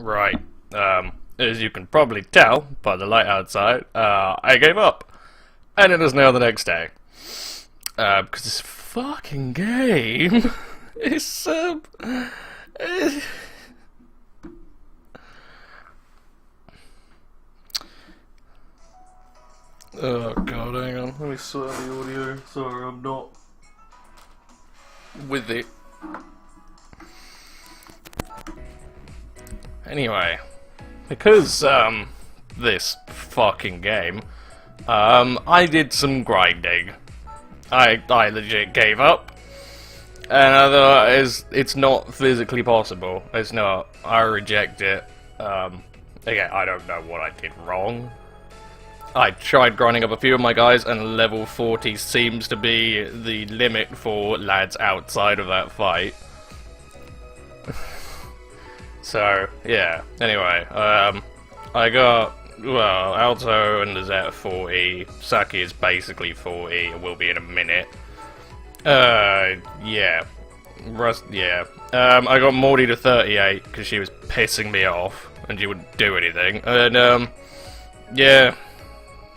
Right. As you can probably tell by the light outside, I gave up. And it is now the next day. Because this fucking game is, oh god, hang on. Let me sort out the audio. Sorry, I'm not with it. Anyway, because, this fucking game, I did some grinding. I legit gave up, and I thought it's not physically possible. It's not. I reject it. Again, I don't know what I did wrong. I tried grinding up a few of my guys, and level 40 seems to be the limit for lads outside of that fight. So, yeah. Anyway, I got, well, Alto and Lizette are 40, Saki is basically 40, it will be in a minute. Yeah. Yeah. I got Morty to 38, because she was pissing me off, and she wouldn't do anything. And, yeah.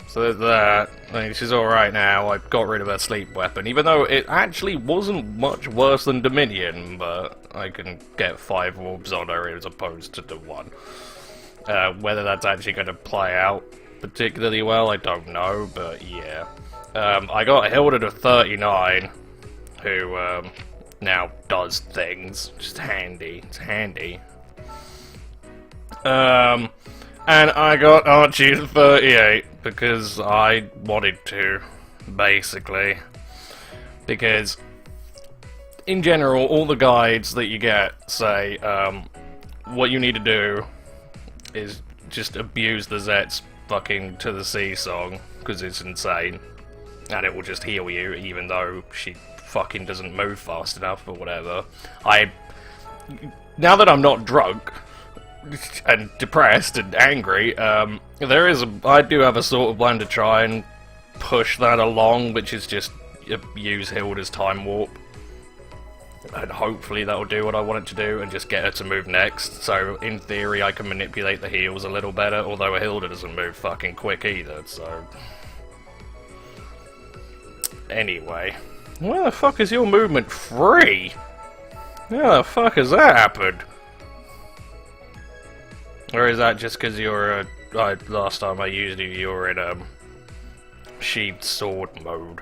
So there's that. I mean, she's alright now. I got rid of her sleep weapon, even though it actually wasn't much worse than Dominion, but I can get 5 orbs on her as opposed to the 1. Whether that's actually going to play out particularly well, I don't know, but yeah. I got Hilda to 39, who now does things. Just handy. It's handy. And I got Archie to 38 because I wanted to, basically. Because, in general, all the guides that you get say, what you need to do is just abuse the Zet's fucking To the Sea song, because it's insane. And it will just heal you, even though she fucking doesn't move fast enough or whatever. Now that I'm not drunk and depressed and angry, I do have a sort of plan to try and push that along, which is just use Hilda's time warp, and hopefully that'll do what I want it to do and just get her to move next. So in theory I can manipulate the heals a little better, although Hilda doesn't move fucking quick either, so anyway. Where the fuck is your movement free? How the fuck has that happened? Or is that just because you're last time I used you, you were in sheathed sword mode?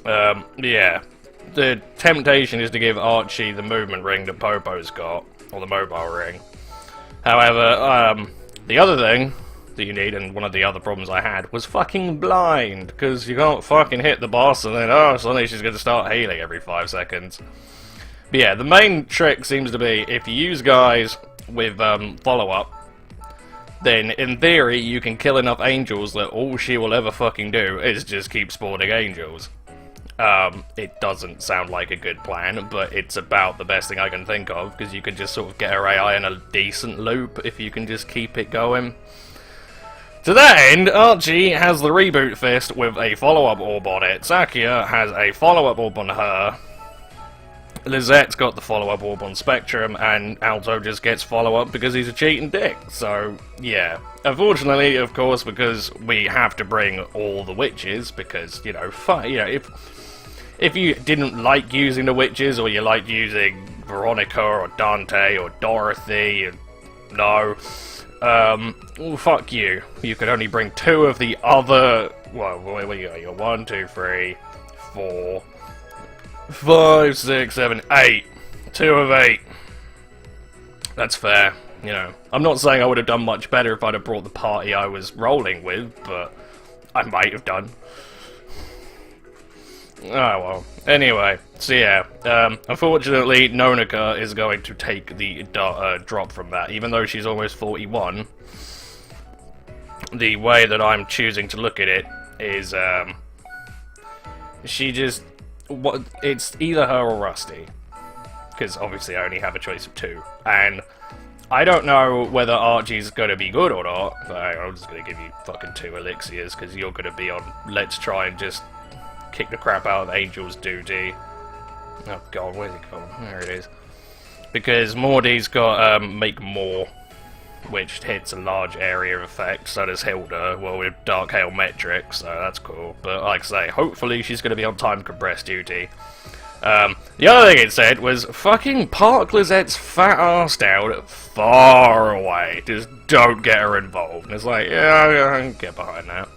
Yeah. The temptation is to give Archie the movement ring that Popo's got, or the mobile ring. However, the other thing that you need, and one of the other problems I had, was fucking blind, because you can't fucking hit the boss and then, oh, suddenly she's going to start healing every 5 seconds. But yeah, the main trick seems to be, if you use guys with follow-up, then in theory you can kill enough angels that all she will ever fucking do is just keep spawning angels. It doesn't sound like a good plan, but it's about the best thing I can think of, because you can just sort of get her AI in a decent loop if you can just keep it going. To that end, Archie has the Reboot Fist with a follow-up orb on it, Sakia has a follow-up orb on her, Lizette's got the follow-up orb on Spectrum, and Alto just gets follow-up because he's a cheating dick, so yeah. Unfortunately, of course, because we have to bring all the witches, because, you know, if you didn't like using the witches, or you liked using Veronica, or Dante, or Dorothy, no, well, fuck you. You could only bring 2 of the other, well, what you got? You got 1, 2, 3, 4... 5, 6, 7, 8. 2 of 8. That's fair, you know. I'm not saying I would have done much better if I'd have brought the party I was rolling with, but I might have done. Oh well. Anyway, so yeah. Unfortunately, Nonika is going to take the drop from that, even though she's almost 41. The way that I'm choosing to look at it is, she just... it's either her or Rusty, because obviously I only have a choice of 2, and I don't know whether Archie's going to be good or not, but I'm just going to give you fucking 2 elixirs, because you're going to be on let's try and just kick the crap out of Angel's duty. Oh god, where's it gone? There it is. because Morty's got make more, which hits a large area of effect, so does Hilda, well with Dark Hail Metric, so that's cool. But like I say, hopefully she's going to be on time compressed duty. The other thing it said was, fucking park Lizette's fat ass down far away, just don't get her involved. And it's like, yeah, I can get behind that.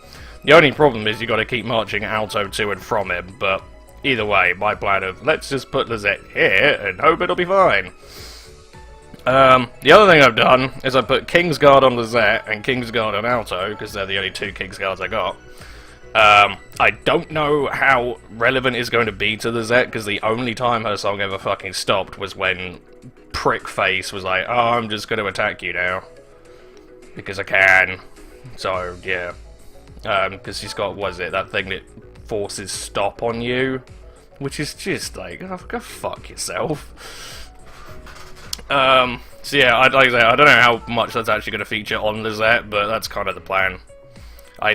The only problem is you got to keep marching Alto to and from him, but either way, my plan of, let's just put Lizette here and hope it'll be fine. The other thing I've done is I put Kingsguard on Lizette and Kingsguard on Alto, because they're the only two Kingsguards I got. I don't know how relevant it's going to be to Lizette, because the only time her song ever fucking stopped was when Prickface was like, oh, I'm just going to attack you now. Because I can. So, yeah. Because she's got, what is it, that thing that forces stop on you? Which is just like, oh, go fuck yourself. So yeah, like I say, I don't know how much that's actually going to feature on Lizette, but that's kind of the plan.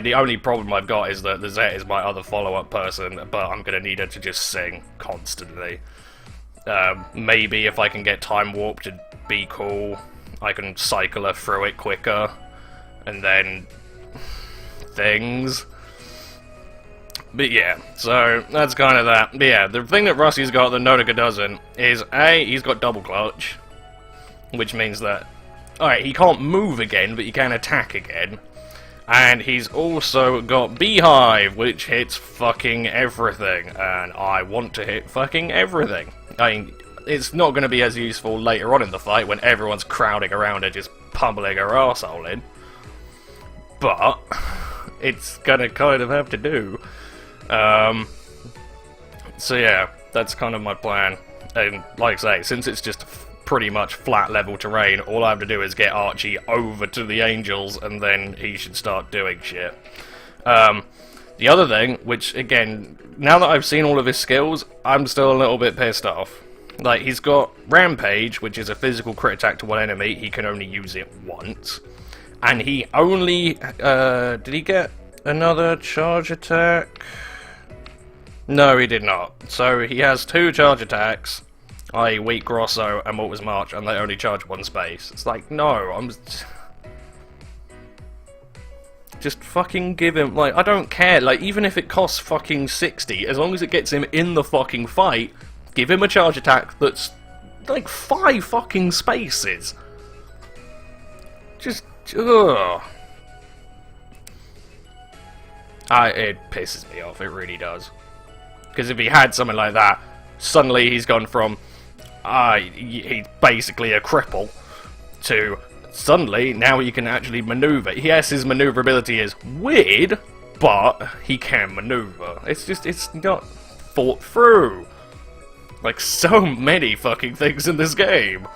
The only problem I've got is that Lizette is my other follow-up person, but I'm going to need her to just sing constantly. Maybe if I can get Time Warp to be cool, I can cycle her through it quicker, and then things. But yeah, so that's kind of that. But yeah, the thing that Rusty's got that Nodoka doesn't is, A, he's got double clutch, which means that, alright, he can't move again, but he can attack again. And he's also got Beehive, which hits fucking everything, and I want to hit fucking everything. I mean, it's not going to be as useful later on in the fight when everyone's crowding around her just pummeling her arsehole in. But it's gonna kind of have to do. So yeah, that's kind of my plan. And like I say, since it's just pretty much flat level terrain, all I have to do is get Archie over to the Angels, and then he should start doing shit. The other thing, which again, now that I've seen all of his skills, I'm still a little bit pissed off. Like, he's got Rampage, which is a physical crit attack to one enemy, he can only use it once. And he only, did he get another charge attack? No, he did not. So he has 2 charge attacks, i.e. Weak Grosso and Mortis March, and they only charge 1 space. It's like, no, just fucking give him, like, I don't care, like, even if it costs fucking 60, as long as it gets him in the fucking fight, give him a charge attack that's, like, 5 fucking spaces. Just, ugh. It pisses me off, it really does. Because if he had something like that, suddenly he's gone from, he's basically a cripple, to suddenly, now he can actually maneuver. Yes, his maneuverability is weird, but he can maneuver. It's just, it's not thought through. Like, so many fucking things in this game.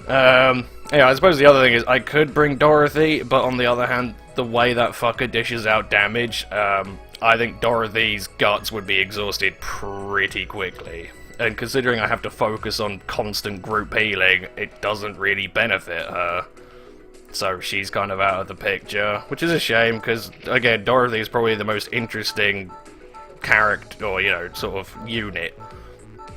Yeah, I suppose the other thing is, I could bring Dorothy, but on the other hand, the way that fucker dishes out damage, I think Dorothy's guts would be exhausted pretty quickly. And considering I have to focus on constant group healing, it doesn't really benefit her. So she's kind of out of the picture, which is a shame, because, again, Dorothy is probably the most interesting character, or, you know, sort of unit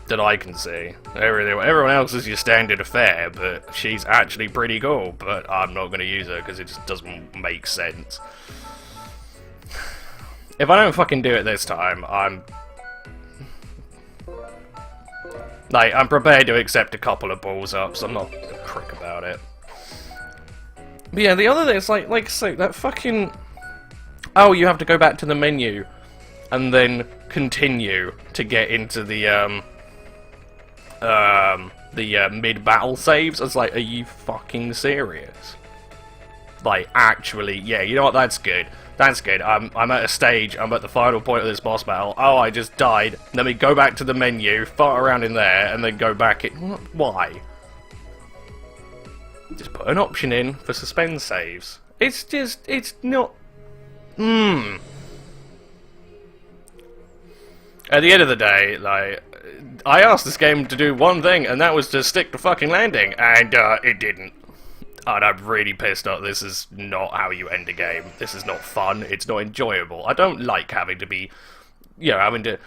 that I can see. Everyone else is your standard affair, but she's actually pretty cool, but I'm not going to use her because it just doesn't make sense. If I don't fucking do it this time, I'm prepared to accept a couple of balls ups. I'm not a prick about it. But yeah, the other thing is like so that fucking, oh, you have to go back to the menu and then continue to get into the mid-battle saves. It's like, are you fucking serious? Like, actually, yeah, you know what, that's good. That's good. I'm at a stage, I'm at the final point of this boss battle. Oh, I just died. Let me go back to the menu, fart around in there, and then go back in. Why? Just put an option in for suspend saves. It's just, it's not... At the end of the day, like, I asked this game to do one thing, and that was to stick the fucking landing, and it didn't. And I'm really pissed off. This is not how you end a game. This is not fun. It's not enjoyable. I don't like having to be, you know, having to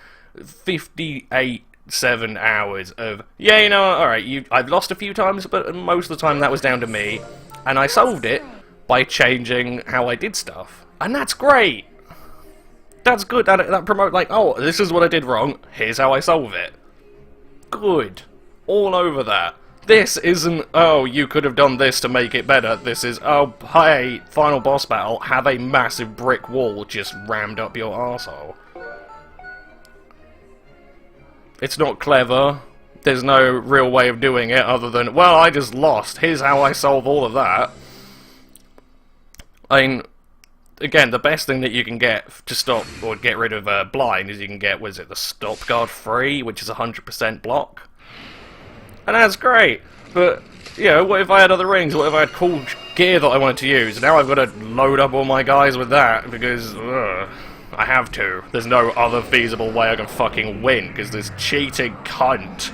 58 7 hours of, yeah, you know, alright, I've lost a few times, but most of the time that was down to me, and I solved it by changing how I did stuff. And that's great! That's good, that promote, like, oh, this is what I did wrong, here's how I solve it. Good. All over that. This isn't, oh, you could have done this to make it better. This is, oh, hey, final boss battle, have a massive brick wall just rammed up your arsehole. It's not clever. There's no real way of doing it other than, well, I just lost. Here's how I solve all of that. I mean, again, the best thing that you can get to stop or get rid of blind is you can get, what is it, the stop guard free, which is 100% block. And that's great, but, you know, what if I had other rings? What if I had cool gear that I wanted to use? Now I've got to load up all my guys with that, because, I have to. There's no other feasible way I can fucking win, because this cheating cunt.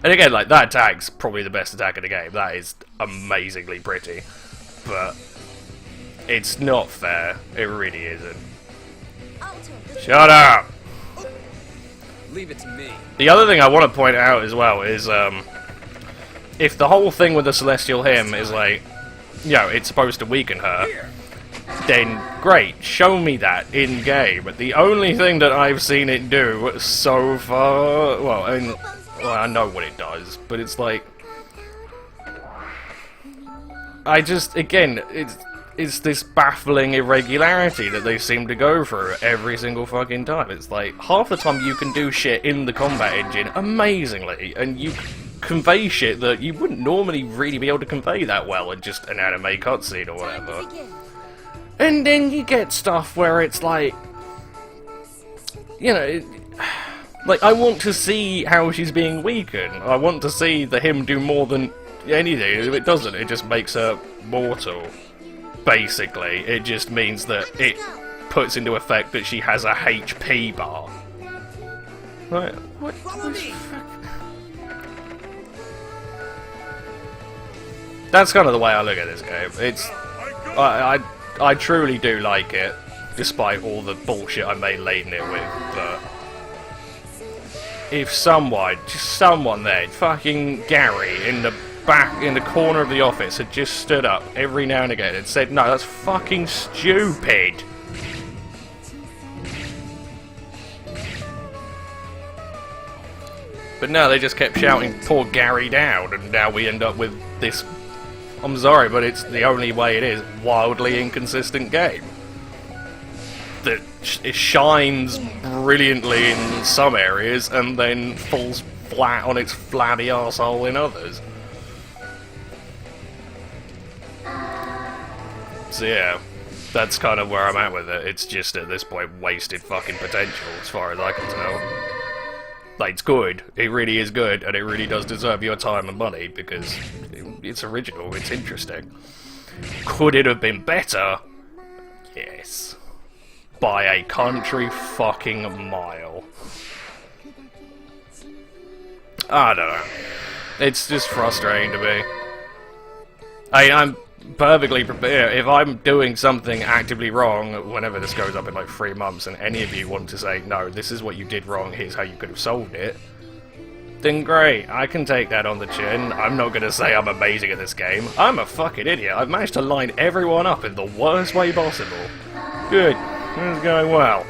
And again, like, that attack's probably the best attack in the game. That is amazingly pretty. But it's not fair. It really isn't. Shut up! Leave it to me. The other thing I want to point out as well is, if the whole thing with the Celestial Hymn is like, you know, it's supposed to weaken her, then great, show me that in-game. But the only thing that I've seen it do so far, well, I know what it does, but it's like, I just, again, it's this baffling irregularity that they seem to go through every single fucking time. It's like, half the time you can do shit in the combat engine amazingly, and you convey shit that you wouldn't normally really be able to convey that well in just an anime cutscene or whatever. And then you get stuff where it's like, you know, like, I want to see how she's being weakened. I want to see him do more than anything. If it doesn't, it just makes her mortal. Basically, it just means that it puts into effect that she has a HP bar. Right, what the fuck? That's kind of the way I look at this game. It's, I truly do like it, despite all the bullshit I may laden it with, but if someone, just someone there, fucking Gary in the back, in the corner of the office, had just stood up every now and again and said, no, that's fucking stupid. But no, they just kept shouting poor Gary down, and now we end up with this, I'm sorry, but it's the only way it is, wildly inconsistent game. That it shines brilliantly in some areas, and then falls flat on its flabby arsehole in others. So yeah, that's kind of where I'm at with it. It's just, at this point, wasted fucking potential, as far as I can tell. Like, it's good, it really is good, and it really does deserve your time and money, because it's original, it's interesting. Could it have been better? Yes. By a country fucking mile. I don't know. It's just frustrating to me. I'm perfectly prepared. If I'm doing something actively wrong, whenever this goes up in like 3 months, and any of you want to say, no, this is what you did wrong, here's how you could have solved it, then great, I can take that on the chin. I'm not gonna say I'm amazing at this game. I'm a fucking idiot. I've managed to line everyone up in the worst way possible. Good. It's going well.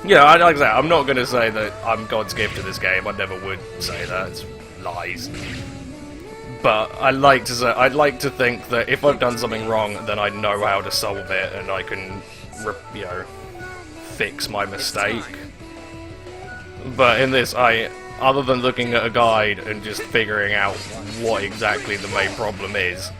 Yeah, like I say, I'm not gonna say that I'm God's gift to this game. I never would say that. It's lies. But I'd like to think that if I've done something wrong, then I know how to solve it, and I can, you know, fix my mistake. But in this, other than looking at a guide and just figuring out what exactly the main problem is,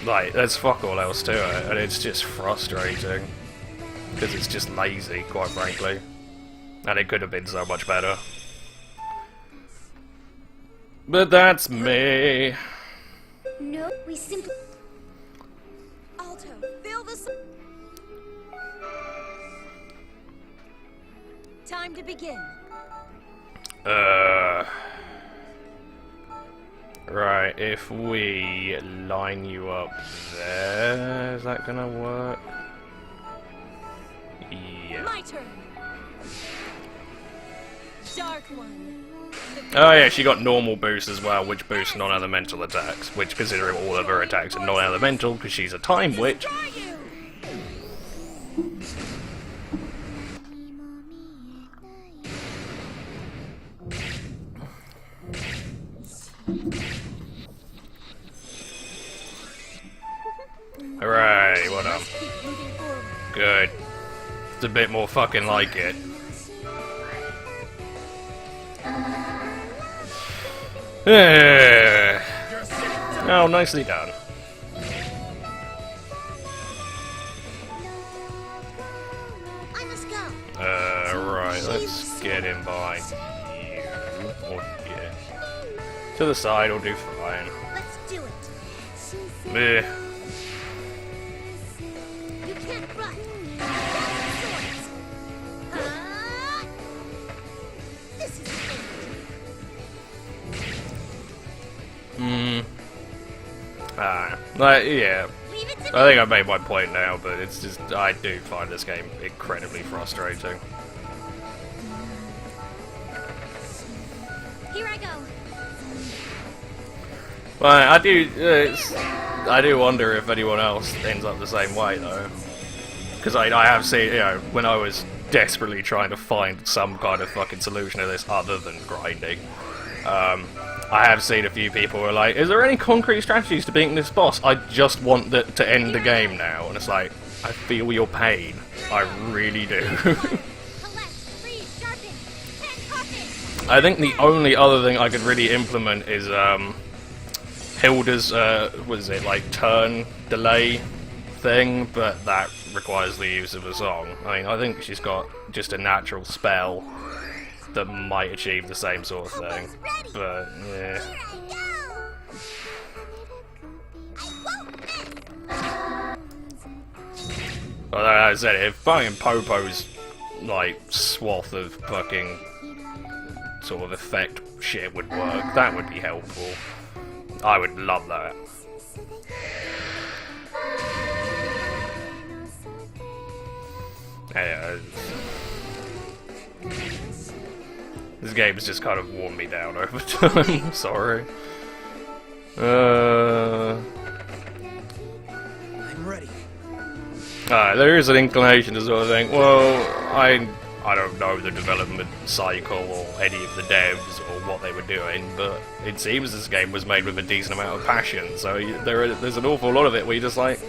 like, there's fuck all else to it, and it's just frustrating. Because it's just lazy, quite frankly. And it could have been so much better. But that's me. No, we simply... Alto, fill this... Time to begin. Right, if we line you up there, is that gonna work? Yeah. My turn. Dark one. Oh yeah, she got normal boost as well, which boosts non-elemental attacks, which considering all of her attacks are non-elemental, because she's a time witch. Alright, what up? Good. It's a bit more fucking like it. Oh, nicely done. I must go. Right, let's get in behind you. Or, yeah. To the side, will do fine. Let's do it. Meh. You can't run. This is Like, yeah. Leave it to I think I've made my point now, but it's just, I do find this game incredibly frustrating. Here I go. Well, I do wonder if anyone else ends up the same way, though. Because I have seen, you know, when I was desperately trying to find some kind of fucking solution to this other than grinding, I have seen a few people who are like, is there any concrete strategies to beating this boss? I just want to end the game now. And it's like, I feel your pain. I really do. I think the only other thing I could really implement is Hilda's, what is it, like turn delay thing, but that requires the use of a song. I mean, I think she's got just a natural spell that might achieve the same sort of thing, but yeah. Well, like I said, if fucking Popo's like swath of fucking sort of effect shit would work, that would be helpful. I would love that. Yeah, this game has just kind of worn me down over time. Sorry. I'm ready. There is an inclination to sort of think, well, I don't know the development cycle or any of the devs or what they were doing, but it seems this game was made with a decent amount of passion, so there's an awful lot of it where you're just like,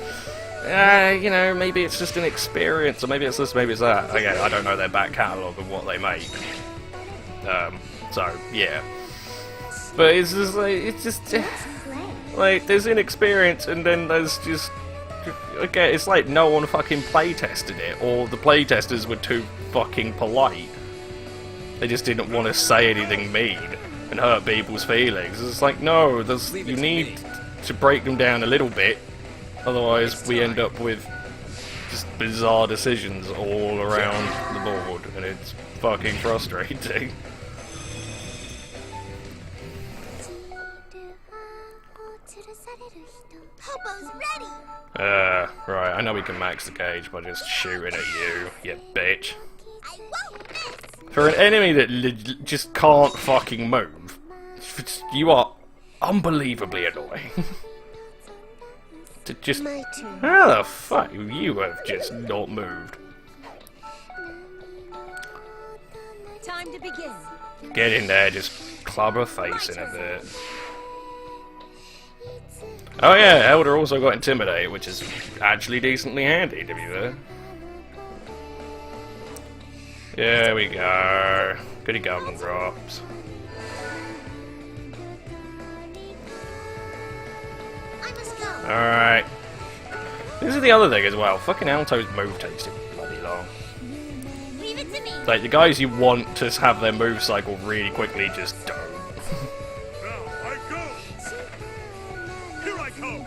you know, maybe it's just an experience, or maybe it's this, maybe it's that. Again, I don't know their back catalogue of what they make. So, yeah. But it's just like, there's inexperience, and then there's just, okay, it's like no one fucking playtested it, or the playtesters were too fucking polite. They just didn't want to say anything mean and hurt people's feelings. It's like, no, you need to break them down a little bit, otherwise we end up with just bizarre decisions all around the board, and it's fucking frustrating. Popo's ready. Right, I know we can max the gauge by just shooting at you, you bitch. I won't miss. For an enemy that just can't fucking move, you are unbelievably annoying. To just... My turn. How the fuck? You have just not moved. Time to begin. Get in there, just club her face in a bit. Oh yeah, Elder also got Intimidate, which is actually decently handy, to be fair. There we go. Goody golden drops. I must go. Alright. This is the other thing as well. Fucking Alto's move takes too bloody long. Leave it to me. Like, the guys you want to have their move cycle really quickly just don't.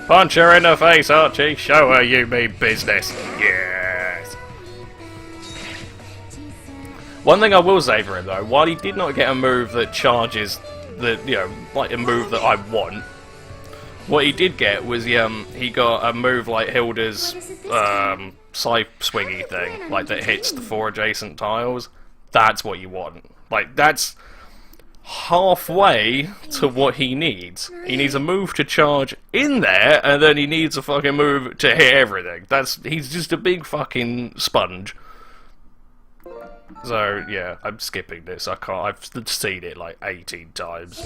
Punch her in the face, Archie. Show her you mean business. Yes. One thing I will say for him, though, while he did not get a move that charges the, you know, like a move that I want. What he did get was he got a move like Hilda's side swingy thing, like that hits the 4 adjacent tiles. That's what you want. Like, that's halfway to what he needs. He needs a move to charge in there, and then he needs a fucking move to hit everything. He's just a big fucking sponge. So yeah, I'm skipping this. I've seen it like 18 times.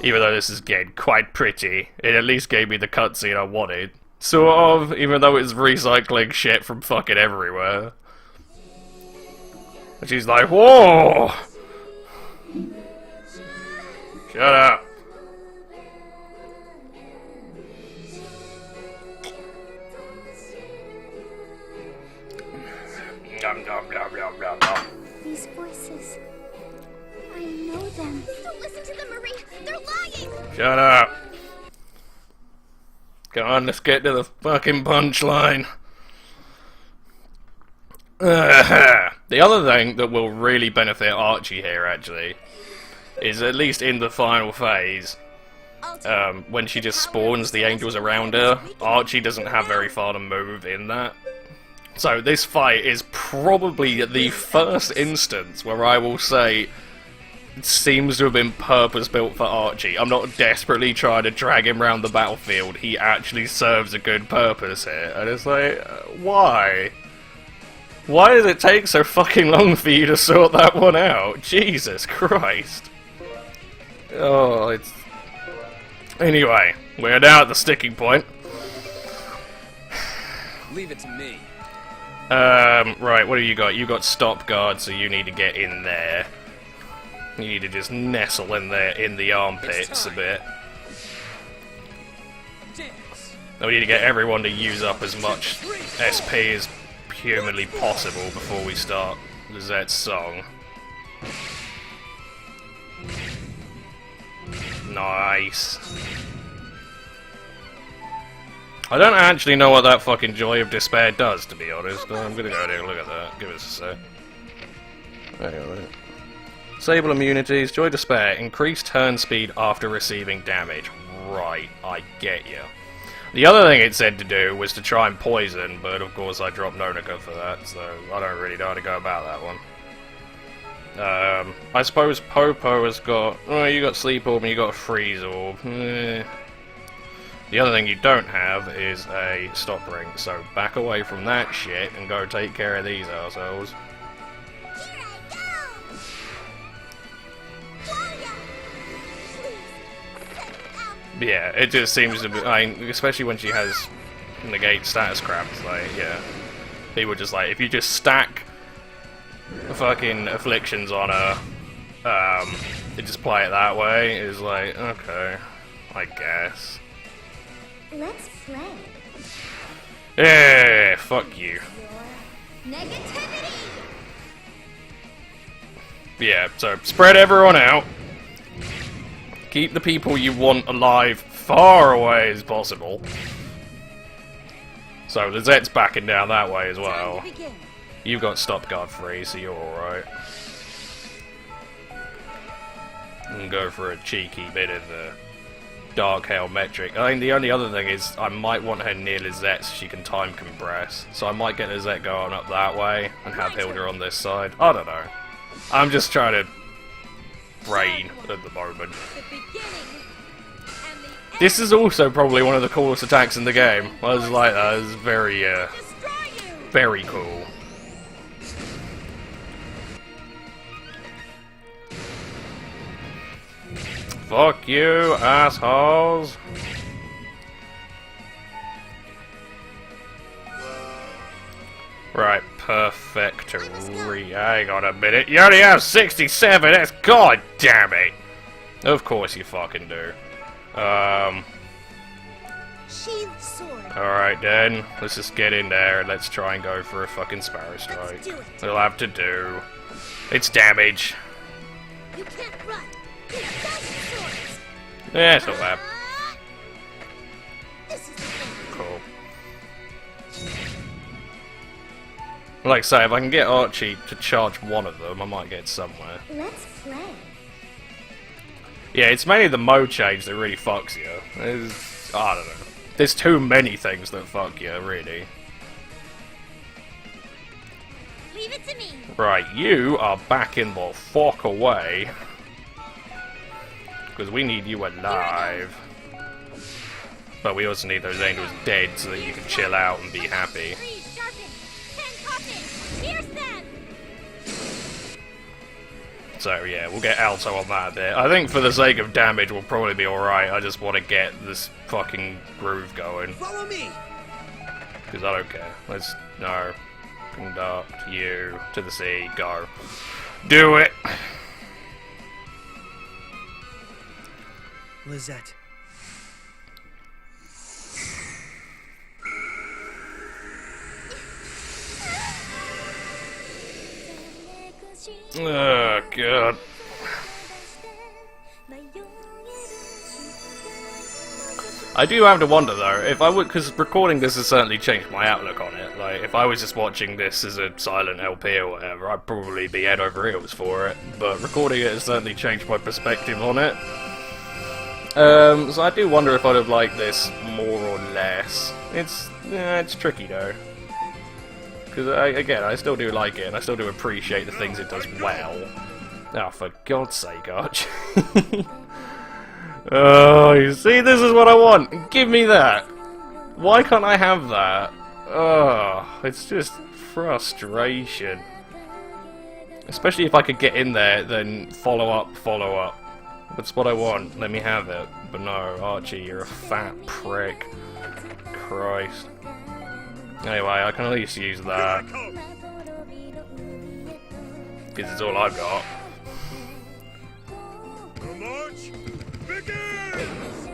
Even though this is again quite pretty, it at least gave me the cutscene I wanted. Sort of, even though it's recycling shit from fucking everywhere. And she's like, whoa! Shut up! Nom nom nom nom nom nom. These voices. I know them. Don't listen to them, Marie. They're lying. Shut up. Come on, let's get to the fucking punchline. The other thing that will really benefit Archie here, actually, is at least in the final phase, when she just spawns the angels around her, Archie doesn't have very far to move in that. So this fight is probably the first instance where I will say it seems to have been purpose-built for Archie. I'm not desperately trying to drag him around the battlefield. He actually serves a good purpose here. And it's like, why? Why does it take so fucking long for you to sort that one out? Jesus Christ. Oh, it's... Anyway, we're now at the sticking point. Leave it to me. Right, what have you got? You got stop guard, so you need to get in there. You need to just nestle in there in the armpits a bit. Now we need to get everyone to use up as much SP as humanly possible before we start Lizette's song. Nice. I don't actually know what that fucking Joy of Despair does, to be honest. I'm gonna go take a look at that. Give us a sec. Hang on a minute. Disable immunities. Joy of Despair. Increase turn speed after receiving damage. Right, I get you. The other thing it said to do was to try and poison, but of course I dropped Nonica for that, so I don't really know how to go about that one. I suppose Popo has got... Oh, you got Sleep Orb and you got a Freeze Orb. The other thing you don't have is a stop ring, so back away from that shit and go take care of these assholes. Yeah, it just seems to be, I mean, especially when she has negate status crap, it's like, yeah. People just like, if you just stack fucking afflictions on her, and just play it that way, is like, okay, I guess. Let's play. Yeah, fuck you. Negativity. Yeah, so spread everyone out. Keep the people you want alive far away as possible. So Lizette's backing down that way as well. You've got stop guard free, so you're alright. And go for a cheeky bit of the Dark Hail metric. I think the only other thing is I might want her near Lizette so she can time compress. So I might get Lizette going up that way and have Hilda on this side. I don't know. I'm just trying to brain at the moment. This is also probably one of the coolest attacks in the game. I was like that. It's very, very cool. Fuck you, assholes! Right, perfectory. Hang on a minute. You only have 67! That's god damn it! Of course you fucking do. Sheathed sword. Alright then, let's just get in there and let's try and go for a fucking Sparrow Strike. It'll have to do. It's damage. You can't run. You have swords. Yeah, it's not bad. This is the thing. Cool. Like I say, if I can get Archie to charge one of them, I might get somewhere. Let's play. Yeah, it's mainly the mode change that really fucks you. I don't know. There's too many things that fuck you, really. Leave it to me. Right, you are backing the fuck away. Because we need you alive. But we also need those angels dead so that you can chill out and be happy. Freeze, sharpen, pen, coffin, pierce them. So yeah, we'll get Alto on that bit. I think for the sake of damage we'll probably be alright. I just want to get this fucking groove going. Follow me. Because I don't care. Let's, no. Conduct you to the sea. Go. Do it! Lizette. Oh, God. I do have to wonder though, if I would, because recording this has certainly changed my outlook on it. Like, if I was just watching this as a silent LP or whatever, I'd probably be head over heels for it. But recording it has certainly changed my perspective on it. So I do wonder if I'd have liked this more or less. It's tricky though. Because, again, I still do like it, and I still do appreciate the things it does well. Oh, for God's sake, Arch. Oh, you see, this is what I want! Give me that! Why can't I have that? Oh, it's just frustration. Especially if I could get in there, then follow up, follow up. That's what I want, let me have it. But no, Archie, you're a fat prick. Christ. Anyway, I can at least use that. Because it's all I've got. The march begins!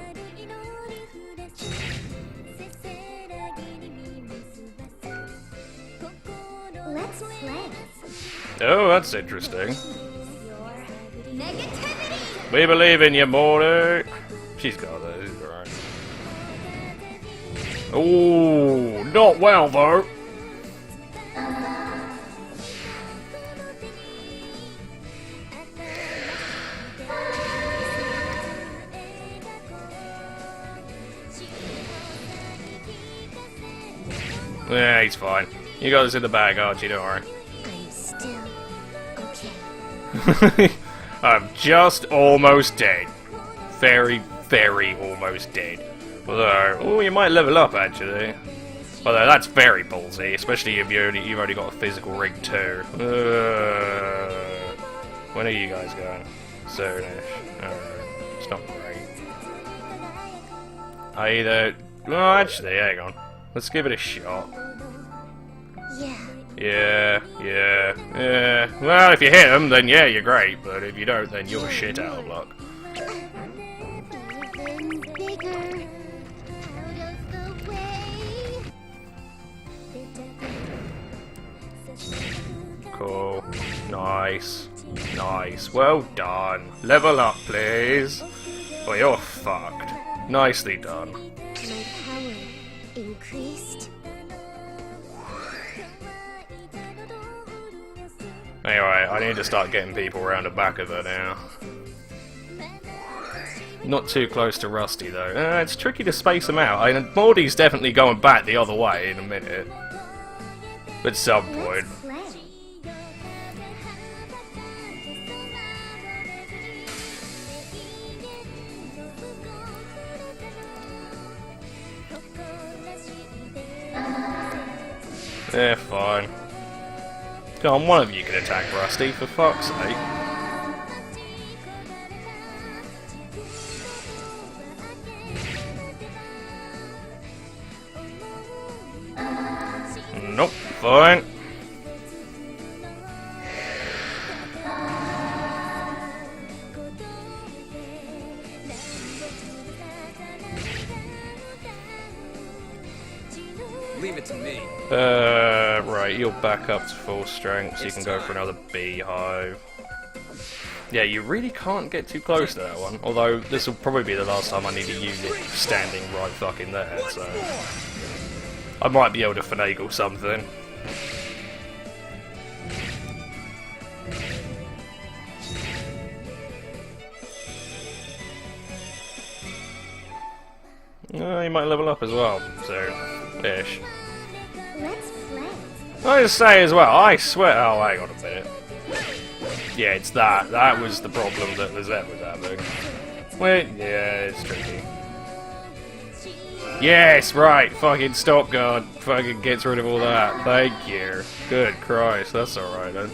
Let's play. Oh, that's interesting. Negativity. We believe in you, Morty. She's got this, right. Oh, not well though. Yeah, he's fine. You got this in the bag, Archie, don't worry. I'm still okay. I'm just almost dead. Very, very almost dead. Although, oh, you might level up actually. Although that's very ballsy, especially if you've only got a physical rig too. When are you guys going? Soonish. Alright, it's not great. I either. Well, actually, hang on. Let's give it a shot. Yeah. Yeah. Well, if you hit them, then yeah, you're great. But if you don't, then you're shit out of luck. Even bigger. Out of the way. Cool. Nice. Nice. Well done. Level up, please. Well, you're fucked. Nicely done. My power increased. Anyway, I need to start getting people around the back of her now. Not too close to Rusty though. It's tricky to space them out. I mean, Morty's definitely going back the other way in a minute. At some point. Let's play. Yeah, fine. Come on, one of you can attack Rusty, for fuck's sake. Nope, fine. Leave it to me. Right, you'll back up to full strength so you can go for another beehive. Yeah, you really can't get too close to that one. Although, this will probably be the last time I need to use it standing right fucking there, so... I might be able to finagle something. You might level up as well, so ish. Let's play. I just say as well, I swear. Oh, hang on a minute. Yeah, it's that. That was the problem that Lizette was having. Wait, yeah, it's tricky. Yes, right. Fucking stop guard. Fucking gets rid of all that. Thank you. Good Christ, that's alright then.